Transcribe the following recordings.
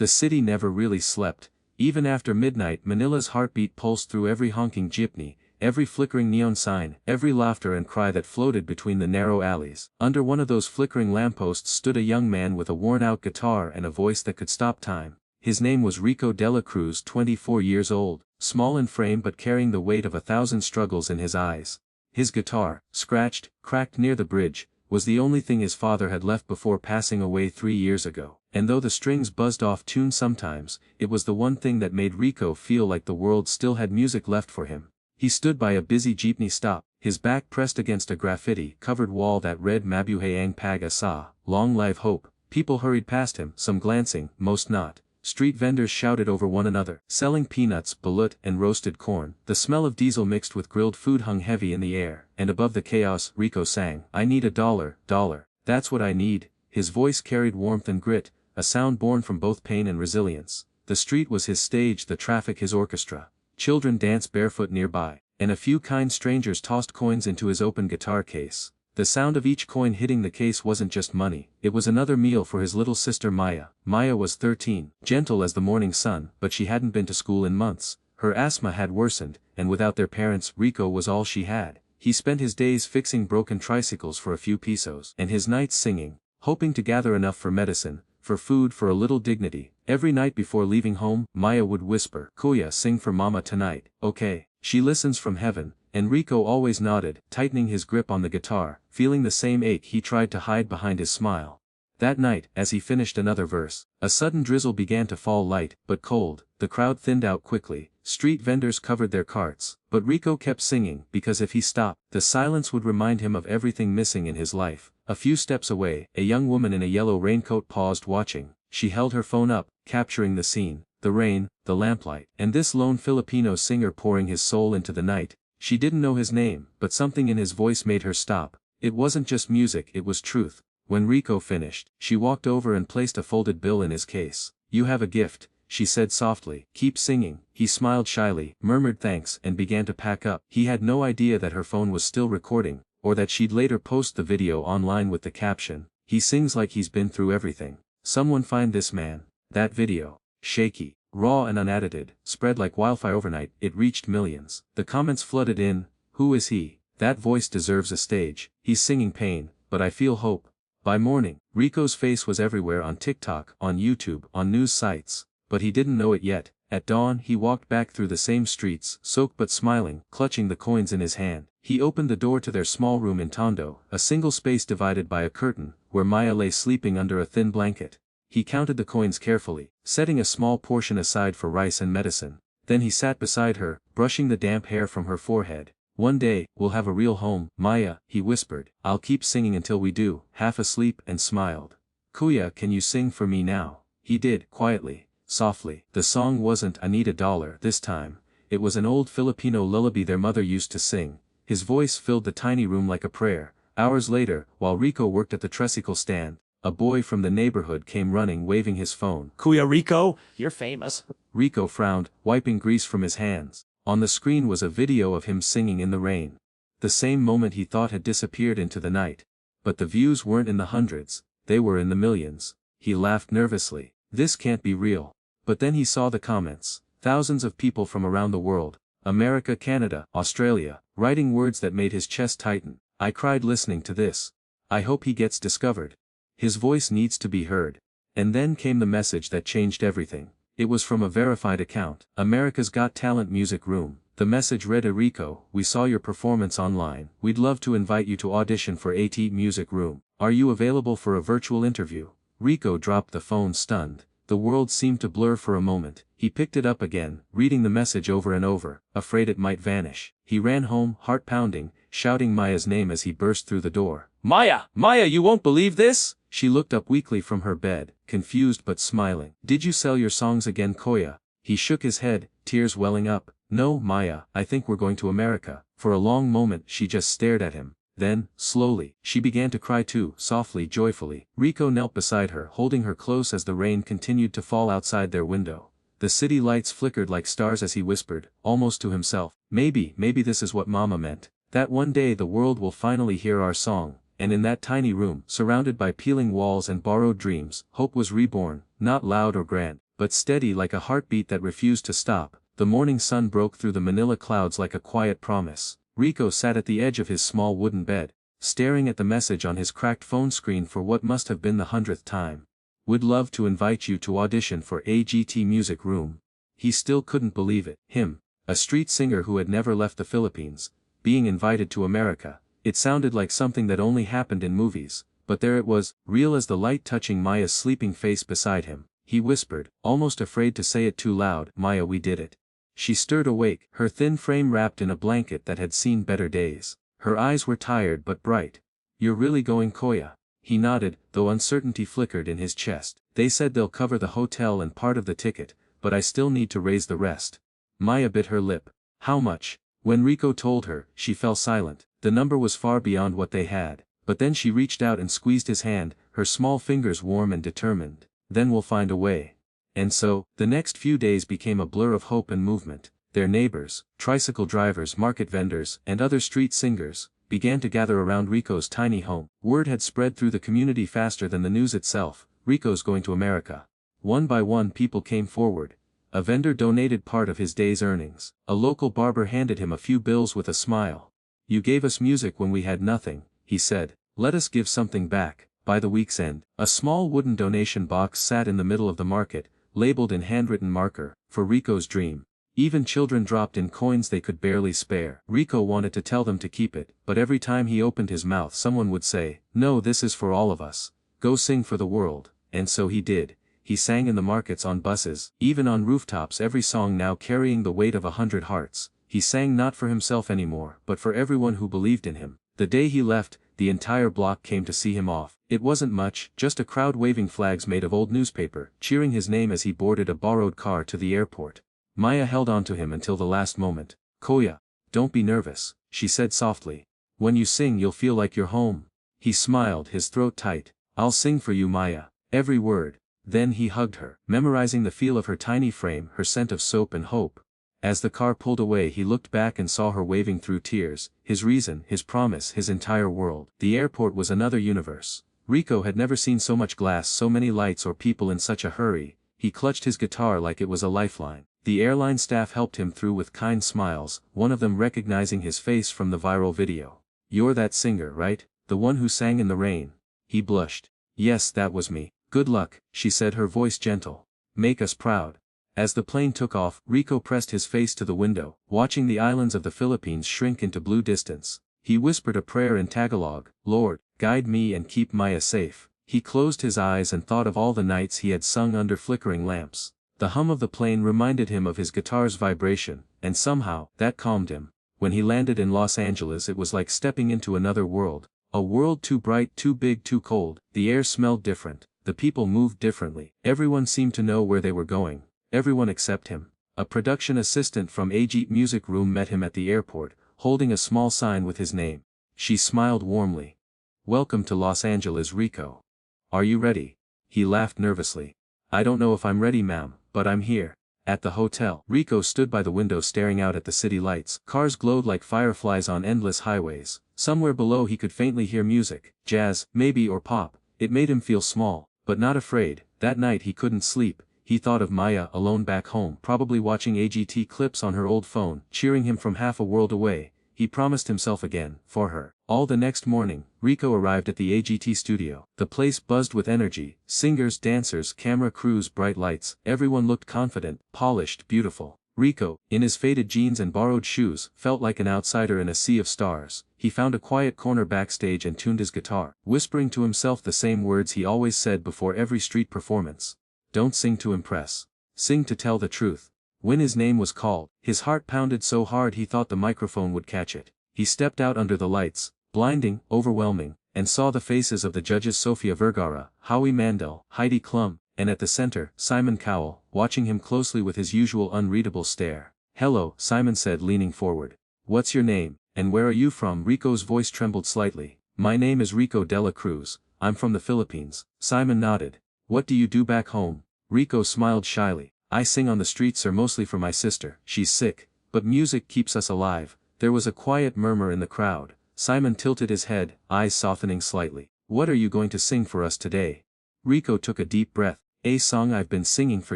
The city never really slept. Even after midnight, Manila's heartbeat pulsed through every honking jeepney, every flickering neon sign, every laughter and cry that floated between the narrow alleys. Under one of those flickering lampposts stood a young man with a worn-out guitar and a voice that could stop time. His name was Rico de la Cruz, 24 years old, small in frame but carrying the weight of 1,000 struggles in his eyes. His guitar, scratched, cracked near the bridge, was the only thing his father had left before passing away 3 years ago. And though the strings buzzed off tune sometimes, it was the one thing that made Rico feel like the world still had music left for him. He stood by a busy jeepney stop, his back pressed against a graffiti-covered wall that read Mabuhay ang pag-asa, long live hope. People hurried past him, some glancing, most not. Street vendors shouted over one another, selling peanuts, balut, and roasted corn. The smell of diesel mixed with grilled food hung heavy in the air, and above the chaos, Rico sang, "I need $1, dollar, that's what I need." His voice carried warmth and grit, a sound born from both pain and resilience. The street was his stage, the traffic his orchestra. Children danced barefoot nearby, and a few kind strangers tossed coins into his open guitar case. The sound of each coin hitting the case wasn't just money, it was another meal for his little sister Maya. Maya was 13, gentle as the morning sun, but she hadn't been to school in months. Her asthma had worsened, and without their parents, Rico was all she had. He spent his days fixing broken tricycles for a few pesos, and his nights singing, hoping to gather enough for medicine, for food, for a little dignity. Every night before leaving home, Maya would whisper, "Kuya, sing for mama tonight, okay?" She listens from heaven. And Rico always nodded, tightening his grip on the guitar, feeling the same ache he tried to hide behind his smile. That night, as he finished another verse, a sudden drizzle began to fall, light, but cold. The crowd thinned out quickly, street vendors covered their carts, but Rico kept singing, because if he stopped, the silence would remind him of everything missing in his life. A few steps away, a young woman in a yellow raincoat paused, watching. She held her phone up, capturing the scene, the rain, the lamplight, and this lone Filipino singer pouring his soul into the night. She didn't know his name, but something in his voice made her stop. It wasn't just music, it was truth. When Rico finished, she walked over and placed a folded bill in his case. "You have a gift," she said softly. "Keep singing." He smiled shyly, murmured thanks, and began to pack up. He had no idea that her phone was still recording, or that she'd later post the video online with the caption, "He sings like he's been through everything. Someone find this man." That video, shaky, raw and unedited, spread like wildfire overnight. It reached millions. The comments flooded in, "Who is he? That voice deserves a stage. He's singing pain, but I feel hope." By morning, Rico's face was everywhere, on TikTok, on YouTube, on news sites. But he didn't know it yet. At dawn he walked back through the same streets, soaked but smiling, clutching the coins in his hand. He opened the door to their small room in Tondo, a single space divided by a curtain, where Maya lay sleeping under a thin blanket. He counted the coins carefully, setting a small portion aside for rice and medicine. Then he sat beside her, brushing the damp hair from her forehead. "One day, we'll have a real home, Maya," he whispered. "I'll keep singing until we do," half asleep, and smiled. "Kuya, can you sing for me now?" He did, quietly, softly. The song wasn't "I Need $1" this time. It was an old Filipino lullaby their mother used to sing. His voice filled the tiny room like a prayer. Hours later, while Rico worked at the tricycle stand, a boy from the neighborhood came running, waving his phone. "Kuya Rico, you're famous." Rico frowned, wiping grease from his hands. On the screen was a video of him singing in the rain. The same moment he thought had disappeared into the night. But the views weren't in the hundreds, they were in the millions. He laughed nervously. This can't be real. But then he saw the comments. Thousands of people from around the world. America, Canada, Australia, writing words that made his chest tighten. "I cried listening to this. I hope he gets discovered. His voice needs to be heard." And then came the message that changed everything. It was from a verified account, America's Got Talent Music Room. The message read, "Rico, we saw your performance online. We'd love to invite you to audition for AGT Music Room. Are you available for a virtual interview?" Rico dropped the phone, stunned. The world seemed to blur for a moment. He picked it up again, reading the message over and over, afraid it might vanish. He ran home, heart pounding, shouting Maya's name as he burst through the door. "Maya! Maya, you won't believe this!" She looked up weakly from her bed, confused but smiling. "Did you sell your songs again, Kuya?" He shook his head, tears welling up. "No, Maya, I think we're going to America." For a long moment she just stared at him. Then, slowly, she began to cry too, softly, joyfully. Rico knelt beside her, holding her close as the rain continued to fall outside their window. The city lights flickered like stars as he whispered, almost to himself, maybe this is what Mama meant. That one day the world will finally hear our song." And in that tiny room, surrounded by peeling walls and borrowed dreams, hope was reborn, not loud or grand, but steady like a heartbeat that refused to stop. The morning sun broke through the Manila clouds like a quiet promise. Rico sat at the edge of his small wooden bed, staring at the message on his cracked phone screen for what must have been the 100th time. Would love to invite you to audition for AGT Music Room. He still couldn't believe it. Him, a street singer who had never left the Philippines, being invited to America. It sounded like something that only happened in movies, but there it was, real as the light touching Maya's sleeping face beside him. He whispered, almost afraid to say it too loud, "Maya, we did it." She stirred awake, her thin frame wrapped in a blanket that had seen better days. Her eyes were tired but bright. "You're really going, Koya?" He nodded, though uncertainty flickered in his chest. "They said they'll cover the hotel and part of the ticket, but I still need to raise the rest." Maya bit her lip. "How much?" When Rico told her, she fell silent. The number was far beyond what they had. But then she reached out and squeezed his hand, her small fingers warm and determined. "Then we'll find a way." And so, the next few days became a blur of hope and movement. Their neighbors, tricycle drivers, market vendors, and other street singers, began to gather around Rico's tiny home. Word had spread through the community faster than the news itself. Rico's going to America. One by one people came forward. A vendor donated part of his day's earnings. A local barber handed him a few bills with a smile. "You gave us music when we had nothing," he said. "Let us give something back." By the week's end, a small wooden donation box sat in the middle of the market, labeled in handwritten marker, "For Rico's dream." Even children dropped in coins they could barely spare. Rico wanted to tell them to keep it, but every time he opened his mouth someone would say, "No, this is for all of us. Go sing for the world." And so he did. He sang in the markets, on buses, even on rooftops, every song now carrying the weight of 100 hearts. He sang not for himself anymore, but for everyone who believed in him. The day he left, the entire block came to see him off. It wasn't much, just a crowd waving flags made of old newspaper, cheering his name as he boarded a borrowed car to the airport. Maya held on to him until the last moment. "Koya, don't be nervous," she said softly. "When you sing you'll feel like you're home." He smiled, his throat tight. "I'll sing for you, Maya. Every word." Then he hugged her, memorizing the feel of her tiny frame, her scent of soap and hope. As the car pulled away he looked back and saw her waving through tears, his reason, his promise, his entire world. The airport was another universe. Rico had never seen so much glass, so many lights or people in such a hurry. He clutched his guitar like it was a lifeline. The airline staff helped him through with kind smiles, one of them recognizing his face from the viral video. "You're that singer, right? The one who sang in the rain?" He blushed. "Yes, that was me. Good luck," she said, her voice gentle. "Make us proud." As the plane took off, Rico pressed his face to the window, watching the islands of the Philippines shrink into blue distance. He whispered a prayer in Tagalog, "Lord, guide me and keep Maya safe." He closed his eyes and thought of all the nights he had sung under flickering lamps. The hum of the plane reminded him of his guitar's vibration, and somehow, that calmed him. When he landed in Los Angeles it was like stepping into another world. A world too bright, too big, too cold. The air smelled different. The people moved differently. Everyone seemed to know where they were going. Everyone except him. A production assistant from AGT Music Room met him at the airport, holding a small sign with his name. She smiled warmly. "Welcome to Los Angeles, Rico. Are you ready?" He laughed nervously. "I don't know if I'm ready, ma'am, but I'm here." At the hotel, Rico stood by the window staring out at the city lights. Cars glowed like fireflies on endless highways. Somewhere below he could faintly hear music, jazz, maybe, or pop. It made him feel small, but not afraid. That night he couldn't sleep. He thought of Maya alone back home, probably watching AGT clips on her old phone, cheering him from half a world away. He promised himself again, for her. All the next morning, Rico arrived at the AGT studio. The place buzzed with energy, singers, dancers, camera crews, bright lights. Everyone looked confident, polished, beautiful. Rico, in his faded jeans and borrowed shoes, felt like an outsider in a sea of stars. He found a quiet corner backstage and tuned his guitar, whispering to himself the same words he always said before every street performance. "Don't sing to impress. Sing to tell the truth." When his name was called, his heart pounded so hard he thought the microphone would catch it. He stepped out under the lights, blinding, overwhelming, and saw the faces of the judges: Sofia Vergara, Howie Mandel, Heidi Klum, and at the center, Simon Cowell, watching him closely with his usual unreadable stare. "Hello," Simon said, leaning forward. "What's your name, and where are you from?" Rico's voice trembled slightly. "My name is Rico de la Cruz. I'm from the Philippines." Simon nodded. "What do you do back home?" Rico smiled shyly. "I sing on the streets, sir, mostly for my sister. She's sick, but music keeps us alive." There was a quiet murmur in the crowd. Simon tilted his head, eyes softening slightly. "What are you going to sing for us today?" Rico took a deep breath. A song I've been singing for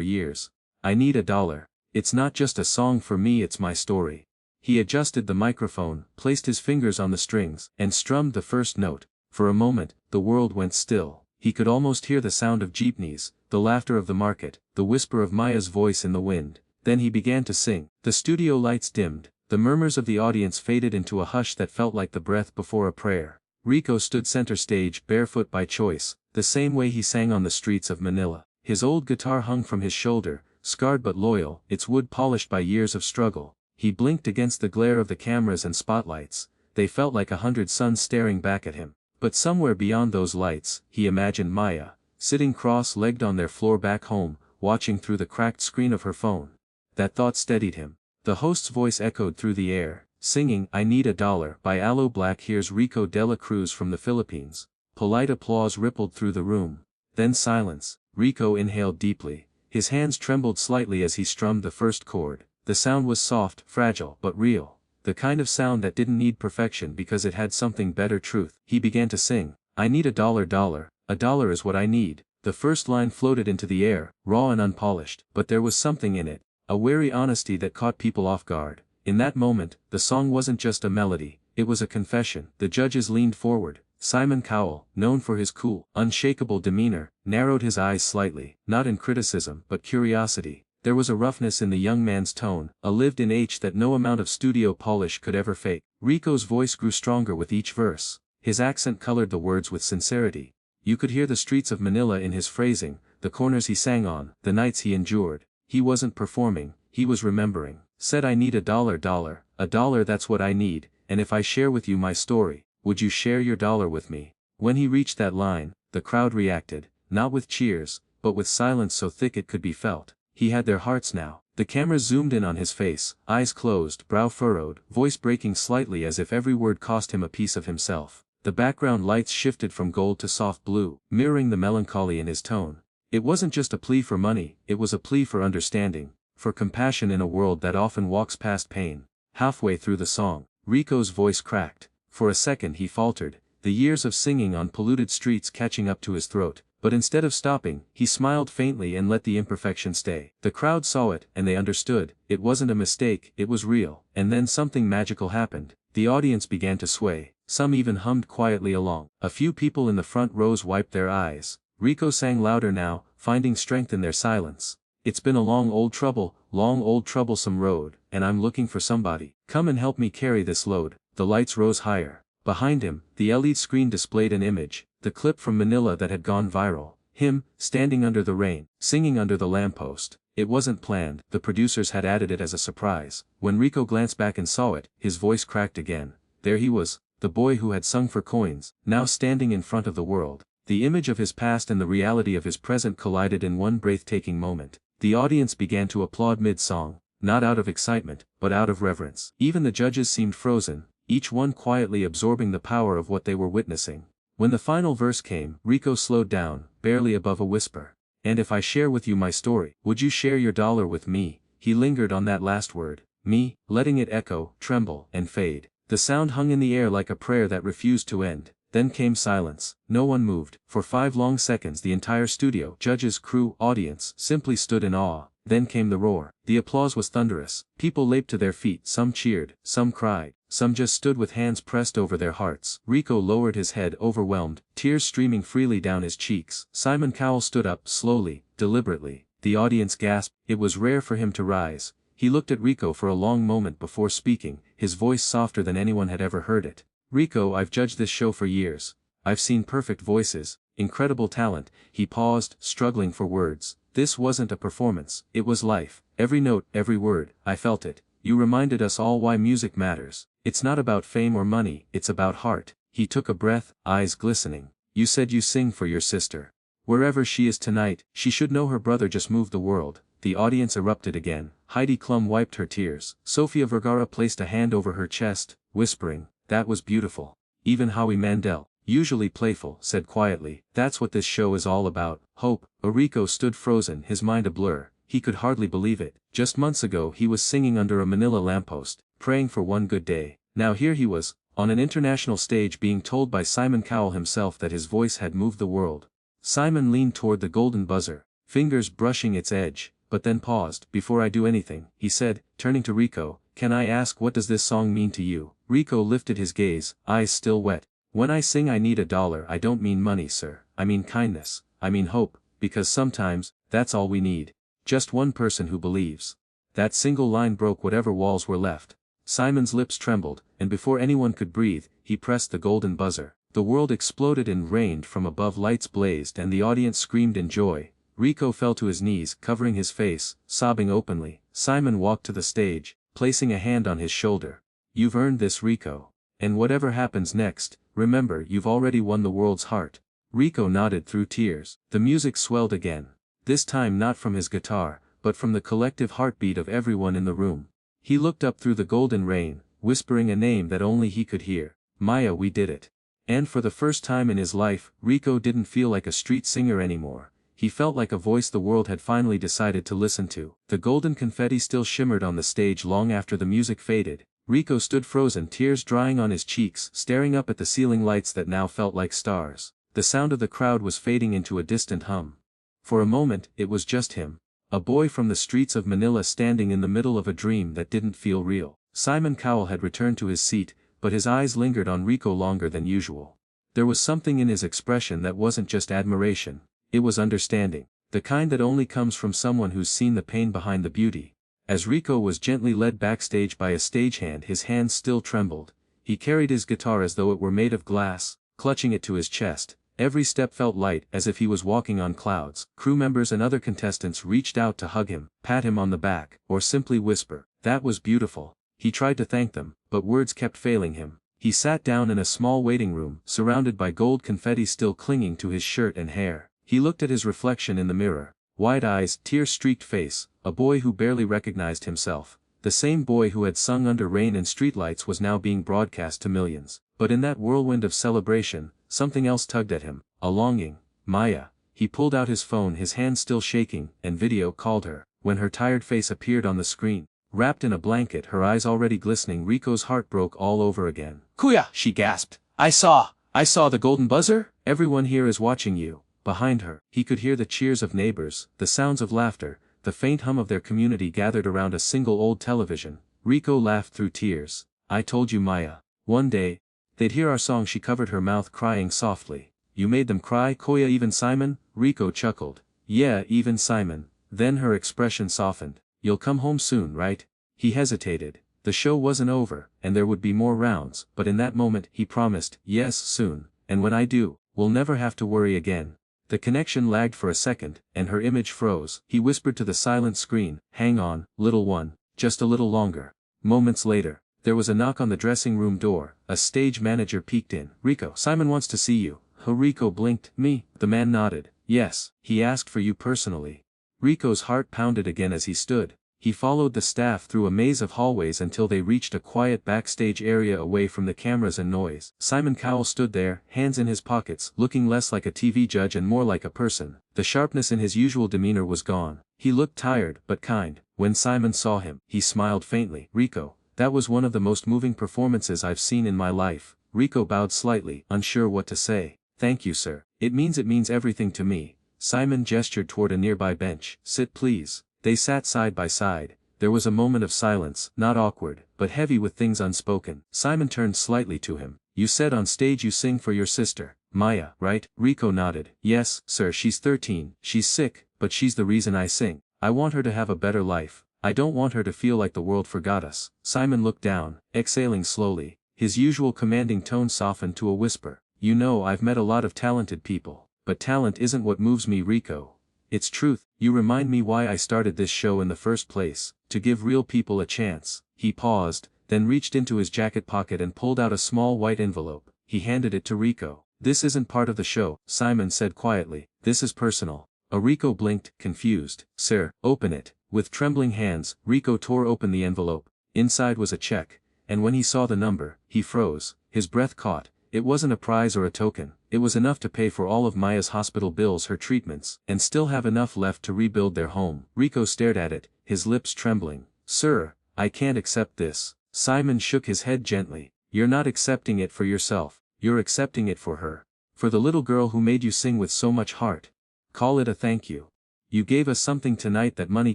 years. I need $1. It's not just a song for me, it's my story. He adjusted the microphone, placed his fingers on the strings, and strummed the first note. For a moment, the world went still. He could almost hear the sound of jeepneys, the laughter of the market, the whisper of Maya's voice in the wind. Then he began to sing. The studio lights dimmed. The murmurs of the audience faded into a hush that felt like the breath before a prayer. Rico stood center stage, barefoot by choice, the same way he sang on the streets of Manila. His old guitar hung from his shoulder, scarred but loyal, its wood polished by years of struggle. He blinked against the glare of the cameras and spotlights. They felt like 100 suns staring back at him. But somewhere beyond those lights, he imagined Maya, sitting cross-legged on their floor back home, watching through the cracked screen of her phone. That thought steadied him. The host's voice echoed through the air, singing "I Need $1" by Aloe Blacc. Here's Rico de la Cruz from the Philippines. Polite applause rippled through the room. Then silence. Rico inhaled deeply. His hands trembled slightly as he strummed the first chord. The sound was soft, fragile, but real. The kind of sound that didn't need perfection because it had something better. Truth. He began to sing. I need $1. $1 is what I need. The first line floated into the air, raw and unpolished, but there was something in it. A wary honesty that caught people off guard. In that moment, the song wasn't just a melody, it was a confession. The judges leaned forward. Simon Cowell, known for his cool, unshakable demeanor, narrowed his eyes slightly, not in criticism but curiosity. There was a roughness in the young man's tone, a lived-in edge that no amount of studio polish could ever fake. Rico's voice grew stronger with each verse. His accent colored the words with sincerity. You could hear the streets of Manila in his phrasing, the corners he sang on, the nights he endured. He wasn't performing, he was remembering. Said I need $1, that's what I need, and if I share with you my story, would you share your dollar with me? When he reached that line, the crowd reacted, not with cheers, but with silence so thick it could be felt. He had their hearts now. The camera zoomed in on his face, eyes closed, brow furrowed, voice breaking slightly as if every word cost him a piece of himself. The background lights shifted from gold to soft blue, mirroring the melancholy in his tone. It wasn't just a plea for money, it was a plea for understanding, for compassion in a world that often walks past pain. Halfway through the song, Rico's voice cracked. For a second he faltered, the years of singing on polluted streets catching up to his throat. But instead of stopping, he smiled faintly and let the imperfection stay. The crowd saw it, and they understood. It wasn't a mistake, it was real. And then something magical happened. The audience began to sway. Some even hummed quietly along. A few people in the front rows wiped their eyes. Rico sang louder now, finding strength in their silence. It's been a long old troublesome road, and I'm looking for somebody. Come and help me carry this load. The lights rose higher. Behind him, the LED screen displayed an image, the clip from Manila that had gone viral. Him, standing under the rain, singing under the lamppost. It wasn't planned, the producers had added it as a surprise. When Rico glanced back and saw it, his voice cracked again. There he was, the boy who had sung for coins, now standing in front of the world. The image of his past and the reality of his present collided in one breathtaking moment. The audience began to applaud mid-song, not out of excitement, but out of reverence. Even the judges seemed frozen, each one quietly absorbing the power of what they were witnessing. When the final verse came, Rico slowed down, barely above a whisper. And if I share with you my story, would you share your dollar with me? He lingered on that last word, me, letting it echo, tremble, and fade. The sound hung in the air like a prayer that refused to end. Then came silence. No one moved. For 5 long seconds the entire studio, judges, crew, audience, simply stood in awe. Then came the roar. The applause was thunderous. People leaped to their feet, some cheered, some cried, some just stood with hands pressed over their hearts. Rico lowered his head overwhelmed, tears streaming freely down his cheeks. Simon Cowell stood up, slowly, deliberately. The audience gasped. It was rare for him to rise. He looked at Rico for a long moment before speaking, his voice softer than anyone had ever heard it. Rico, I've judged this show for years. I've seen perfect voices, incredible talent. He paused, struggling for words. This wasn't a performance, it was life. Every note, every word, I felt it. You reminded us all why music matters. It's not about fame or money, it's about heart. He took a breath, eyes glistening. You said you sing for your sister. Wherever she is tonight, she should know her brother just moved the world. The audience erupted again. Heidi Klum wiped her tears. Sofia Vergara placed a hand over her chest, whispering, that was beautiful. Even Howie Mandel, usually playful, said quietly, that's what this show is all about, hope. Rico stood frozen, his mind a blur. He could hardly believe it. Just months ago he was singing under a Manila lamppost, praying for one good day. Now here he was, on an international stage being told by Simon Cowell himself that his voice had moved the world. Simon leaned toward the golden buzzer. fingers brushing its edge, but then paused. Before I do anything, he said, turning to Rico, can I ask what does this song mean to you? Rico lifted his gaze, eyes still wet. When I sing I need $1, I don't mean money, sir. I mean kindness, I mean hope, because sometimes, that's all we need. Just one person who believes. That single line broke whatever walls were left. Simon's lips trembled, and before anyone could breathe, he pressed the golden buzzer. The world exploded and rained from above, lights blazed and the audience screamed in joy. Rico fell to his knees, covering his face, sobbing openly. Simon walked to the stage, placing a hand on his shoulder. You've earned this, Rico. And whatever happens next, remember you've already won the world's heart. Rico nodded through tears. The music swelled again. This time not from his guitar, but from the collective heartbeat of everyone in the room. He looked up through the golden rain, whispering a name that only he could hear. Maya, we did it. And for the first time in his life, Rico didn't feel like a street singer anymore. He felt like a voice the world had finally decided to listen to. The golden confetti still shimmered on the stage long after the music faded. Rico stood frozen, tears drying on his cheeks, staring up at the ceiling lights that now felt like stars. The sound of the crowd was fading into a distant hum. For a moment, it was just him. A boy from the streets of Manila standing in the middle of a dream that didn't feel real. Simon Cowell had returned to his seat, but his eyes lingered on Rico longer than usual. There was something in his expression that wasn't just admiration. It was understanding. The kind that only comes from someone who's seen the pain behind the beauty. As Rico was gently led backstage by a stagehand, his hands still trembled. He carried his guitar as though it were made of glass, clutching it to his chest. Every step felt light, as if he was walking on clouds. Crew members and other contestants reached out to hug him, pat him on the back, or simply whisper, "That was beautiful." He tried to thank them, but words kept failing him. He sat down in a small waiting room, surrounded by gold confetti still clinging to his shirt and hair. He looked at his reflection in the mirror. Wide eyes, tear-streaked face, a boy who barely recognized himself. The same boy who had sung under rain and streetlights was now being broadcast to millions. But in that whirlwind of celebration, something else tugged at him, a longing. Maya. He pulled out his phone, his hand still shaking, and video called her. When her tired face appeared on the screen, wrapped in a blanket, her eyes already glistening, Rico's heart broke all over again. Kuya, she gasped. I saw the golden buzzer? Everyone here is watching you. Behind her, he could hear the cheers of neighbors, the sounds of laughter, the faint hum of their community gathered around a single old television. Rico laughed through tears. I told you, Maya. One day, they'd hear our song. She covered her mouth, crying softly. You made them cry, Koya? Even Simon? Rico chuckled. Yeah, even Simon. Then her expression softened. You'll come home soon, right? He hesitated. The show wasn't over, and there would be more rounds, but in that moment he promised, yes, soon, and when I do, we'll never have to worry again. The connection lagged for a second, and her image froze. He whispered to the silent screen, hang on, little one, just a little longer. Moments later, there was a knock on the dressing room door. A stage manager peeked in. Rico, Simon wants to see you. Rico blinked. Me? The man nodded. Yes, he asked for you personally. Rico's heart pounded again as he stood. He followed the staff through a maze of hallways until they reached a quiet backstage area away from the cameras and noise. Simon Cowell stood there, hands in his pockets, looking less like a TV judge and more like a person. The sharpness in his usual demeanor was gone. He looked tired, but kind. When Simon saw him, he smiled faintly. Rico, that was one of the most moving performances I've seen in my life. Rico bowed slightly, unsure what to say. Thank you, sir. It means everything to me. Simon gestured toward a nearby bench. Sit please. They sat side by side. There was a moment of silence, not awkward, but heavy with things unspoken. Simon turned slightly to him. You said on stage you sing for your sister, Maya, right? Rico nodded. Yes, sir. She's 13. She's sick, but she's the reason I sing. I want her to have a better life. I don't want her to feel like the world forgot us. Simon looked down, exhaling slowly. His usual commanding tone softened to a whisper. You know, I've met a lot of talented people, but talent isn't what moves me, Rico. It's truth. You remind me why I started this show in the first place, to give real people a chance. He paused, then reached into his jacket pocket and pulled out a small white envelope. He handed it to Rico. This isn't part of the show, Simon said quietly. This is personal. Rico blinked, confused. Sir, open it. With trembling hands, Rico tore open the envelope. Inside was a check, and when he saw the number, he froze. His breath caught. It wasn't a prize or a token. It was enough to pay for all of Maya's hospital bills, her treatments, and still have enough left to rebuild their home. Rico stared at it, his lips trembling. Sir, I can't accept this. Simon shook his head gently. You're not accepting it for yourself. You're accepting it for her. For the little girl who made you sing with so much heart. Call it a thank you. You gave us something tonight that money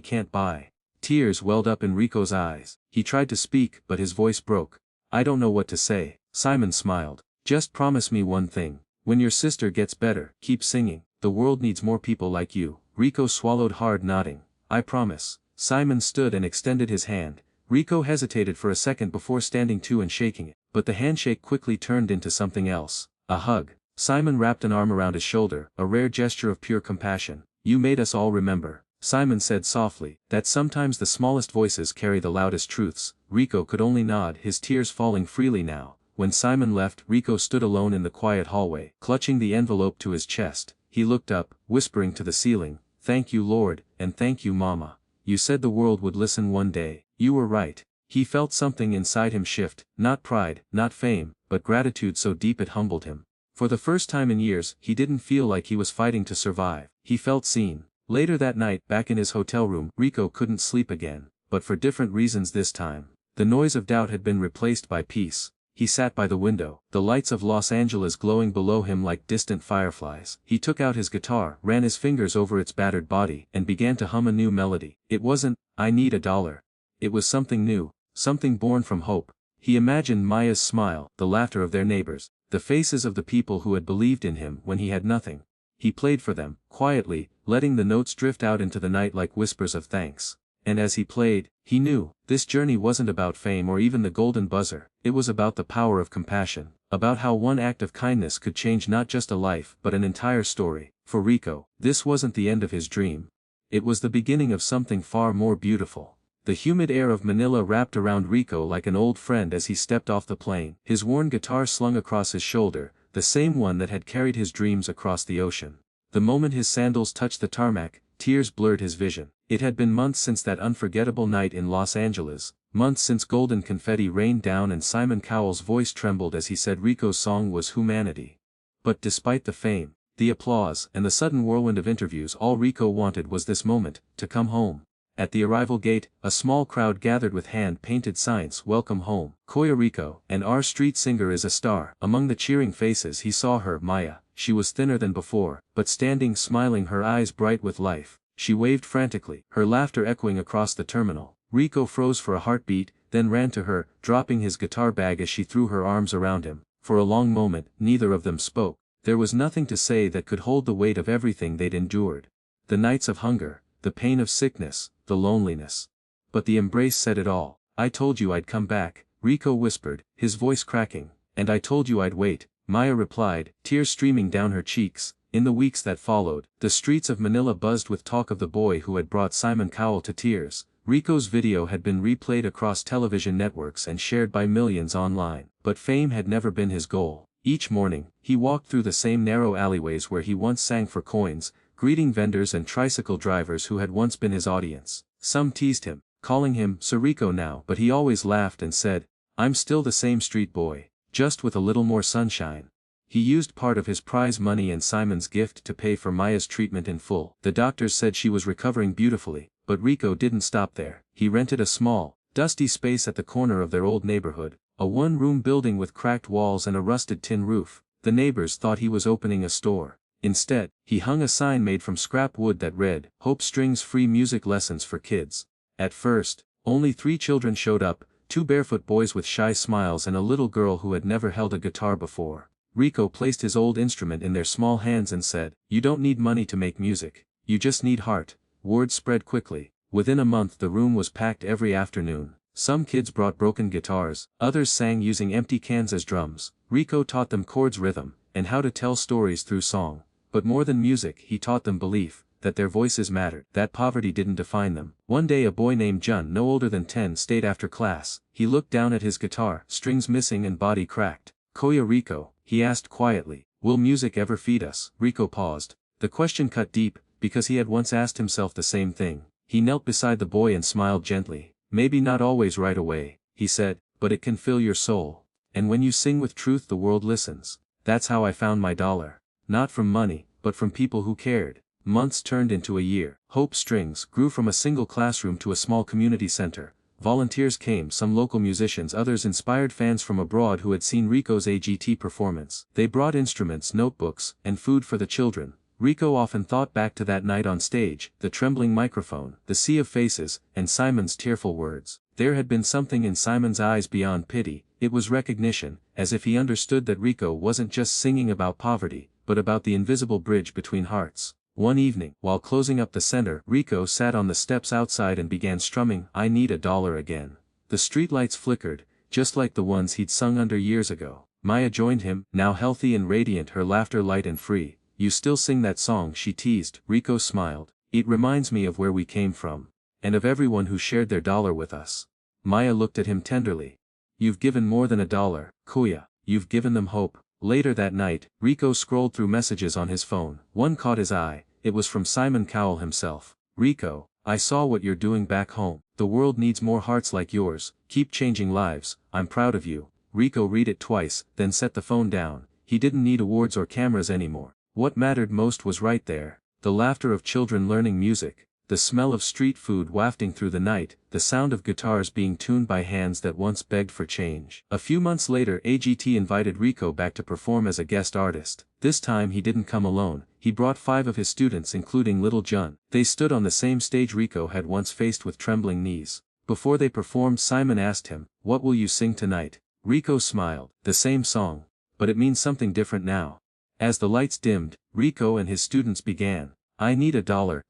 can't buy. Tears welled up in Rico's eyes. He tried to speak but his voice broke. I don't know what to say. Simon smiled. Just promise me one thing. When your sister gets better, keep singing. The world needs more people like you. Rico swallowed hard, nodding. I promise. Simon stood and extended his hand. Rico hesitated for a second before standing to and shaking it, but the handshake quickly turned into something else. A hug. Simon wrapped an arm around his shoulder, a rare gesture of pure compassion. You made us all remember, Simon said softly, that sometimes the smallest voices carry the loudest truths. Rico could only nod, his tears falling freely now. When Simon left, Rico stood alone in the quiet hallway, clutching the envelope to his chest. He looked up, whispering to the ceiling, Thank you Lord, and thank you Mama. You said the world would listen one day. You were right. He felt something inside him shift, not pride, not fame, but gratitude so deep it humbled him. For the first time in years, he didn't feel like he was fighting to survive. He felt seen. Later that night, back in his hotel room, Rico couldn't sleep again, but for different reasons this time. The noise of doubt had been replaced by peace. He sat by the window, the lights of Los Angeles glowing below him like distant fireflies. He took out his guitar, ran his fingers over its battered body, and began to hum a new melody. It wasn't, I need $1. It was something new, something born from hope. He imagined Maya's smile, the laughter of their neighbors, the faces of the people who had believed in him when he had nothing. He played for them, quietly, letting the notes drift out into the night like whispers of thanks. And as he played, he knew, this journey wasn't about fame or even the golden buzzer. It was about the power of compassion, about how one act of kindness could change not just a life but an entire story. For Rico, this wasn't the end of his dream. It was the beginning of something far more beautiful. The humid air of Manila wrapped around Rico like an old friend as he stepped off the plane, his worn guitar slung across his shoulder, the same one that had carried his dreams across the ocean. The moment his sandals touched the tarmac, tears blurred his vision. It had been months since that unforgettable night in Los Angeles, months since golden confetti rained down and Simon Cowell's voice trembled as he said Rico's song was humanity. But despite the fame, the applause, and the sudden whirlwind of interviews, all Rico wanted was this moment, to come home. At the arrival gate, a small crowd gathered with hand-painted signs, Welcome home, Koya Rico, and our street singer is a star. Among the cheering faces he saw her, Maya. She was thinner than before, but standing smiling, her eyes bright with life. She waved frantically, her laughter echoing across the terminal. Rico froze for a heartbeat, then ran to her, dropping his guitar bag as she threw her arms around him. For a long moment, neither of them spoke. There was nothing to say that could hold the weight of everything they'd endured. The nights of hunger, the pain of sickness, the loneliness. But the embrace said it all. I told you I'd come back, Rico whispered, his voice cracking. And I told you I'd wait, Maya replied, tears streaming down her cheeks. In the weeks that followed, the streets of Manila buzzed with talk of the boy who had brought Simon Cowell to tears. Rico's video had been replayed across television networks and shared by millions online. But fame had never been his goal. Each morning, he walked through the same narrow alleyways where he once sang for coins, greeting vendors and tricycle drivers who had once been his audience. Some teased him, calling him Sir Rico now, but he always laughed and said, I'm still the same street boy, just with a little more sunshine. He used part of his prize money and Simon's gift to pay for Maya's treatment in full. The doctors said she was recovering beautifully, but Rico didn't stop there. He rented a small, dusty space at the corner of their old neighborhood, a one-room building with cracked walls and a rusted tin roof. The neighbors thought he was opening a store. Instead, he hung a sign made from scrap wood that read, Hope Strings Free Music Lessons for Kids. At first, only 3 children showed up, 2 barefoot boys with shy smiles and a little girl who had never held a guitar before. Rico placed his old instrument in their small hands and said, You don't need money to make music, you just need heart. Word spread quickly. Within a month the room was packed every afternoon. Some kids brought broken guitars, others sang using empty cans as drums. Rico taught them chords, rhythm, and how to tell stories through song. But more than music, he taught them belief, that their voices mattered, that poverty didn't define them. One day a boy named Jun, no older than 10, stayed after class. He looked down at his guitar, strings missing and body cracked. Koya Rico, he asked quietly, will music ever feed us? Rico paused. The question cut deep, because he had once asked himself the same thing. He knelt beside the boy and smiled gently. Maybe not always right away, he said, but it can fill your soul. And when you sing with truth the world listens. That's how I found my $1. Not from money, but from people who cared. Months turned into a year. Hope Strings grew from a single classroom to a small community center. Volunteers came, some local musicians, others inspired fans from abroad who had seen Rico's AGT performance. They brought instruments, notebooks, and food for the children. Rico often thought back to that night on stage, the trembling microphone, the sea of faces, and Simon's tearful words. There had been something in Simon's eyes beyond pity, it was recognition, as if he understood that Rico wasn't just singing about poverty, but about the invisible bridge between hearts. One evening, while closing up the center, Rico sat on the steps outside and began strumming "I Need a Dollar" again. The streetlights flickered, just like the ones he'd sung under years ago. Maya joined him, now healthy and radiant, her laughter light and free. "You still sing that song?" she teased. Rico smiled. "It reminds me of where we came from. And of everyone who shared their dollar with us." Maya looked at him tenderly. "You've given more than a dollar, Kuya. You've given them hope." Later that night, Rico scrolled through messages on his phone. One caught his eye. It was from Simon Cowell himself. "Rico, I saw what you're doing back home. The world needs more hearts like yours. Keep changing lives. I'm proud of you." Rico read it twice, then set the phone down. He didn't need awards or cameras anymore. What mattered most was right there. The laughter of children learning music, the smell of street food wafting through the night, the sound of guitars being tuned by hands that once begged for change. A few months later, AGT invited Rico back to perform as a guest artist. This time he didn't come alone. He brought 5 of his students, including little Jun. They stood on the same stage Rico had once faced with trembling knees. Before they performed, Simon asked him, "What will you sing tonight?" Rico smiled. "The same song. But it means something different now." As the lights dimmed, Rico and his students began. "I need a dollar,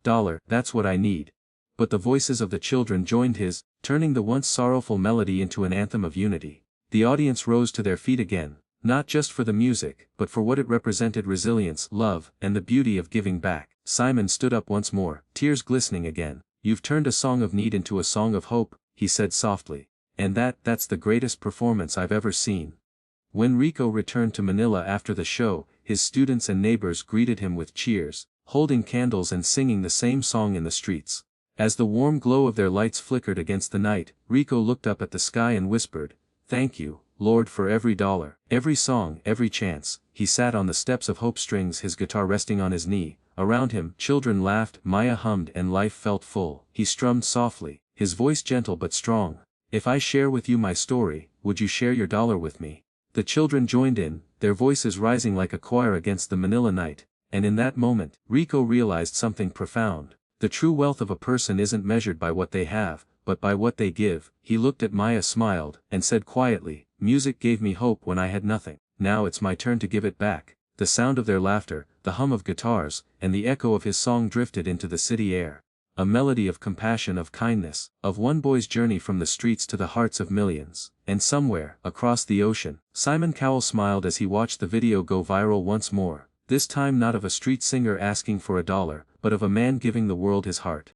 that's what I need." But the voices of the children joined his, turning the once sorrowful melody into an anthem of unity. The audience rose to their feet again, not just for the music, but for what it represented: resilience, love, and the beauty of giving back. Simon stood up once more, tears glistening again. "You've turned a song of need into a song of hope," he said softly. "And that's the greatest performance I've ever seen." When Rico returned to Manila after the show, his students and neighbors greeted him with cheers, holding candles and singing the same song in the streets. As the warm glow of their lights flickered against the night, Rico looked up at the sky and whispered, "Thank you, Lord, for every dollar, every song, every chance." He sat on the steps of Hope Strings, his guitar resting on his knee. Around him, children laughed, Maya hummed, and life felt full. He strummed softly, his voice gentle but strong. "If I share with you my story, would you share your dollar with me?" The children joined in, their voices rising like a choir against the Manila night. And in that moment, Rico realized something profound. The true wealth of a person isn't measured by what they have, but by what they give. He looked at Maya, smiled, and said quietly, "Music gave me hope when I had nothing. Now it's my turn to give it back." The sound of their laughter, the hum of guitars, and the echo of his song drifted into the city air. A melody of compassion, of kindness, of one boy's journey from the streets to the hearts of millions. And somewhere, across the ocean, Simon Cowell smiled as he watched the video go viral once more. This time not of a street singer asking for a dollar, but of a man giving the world his heart.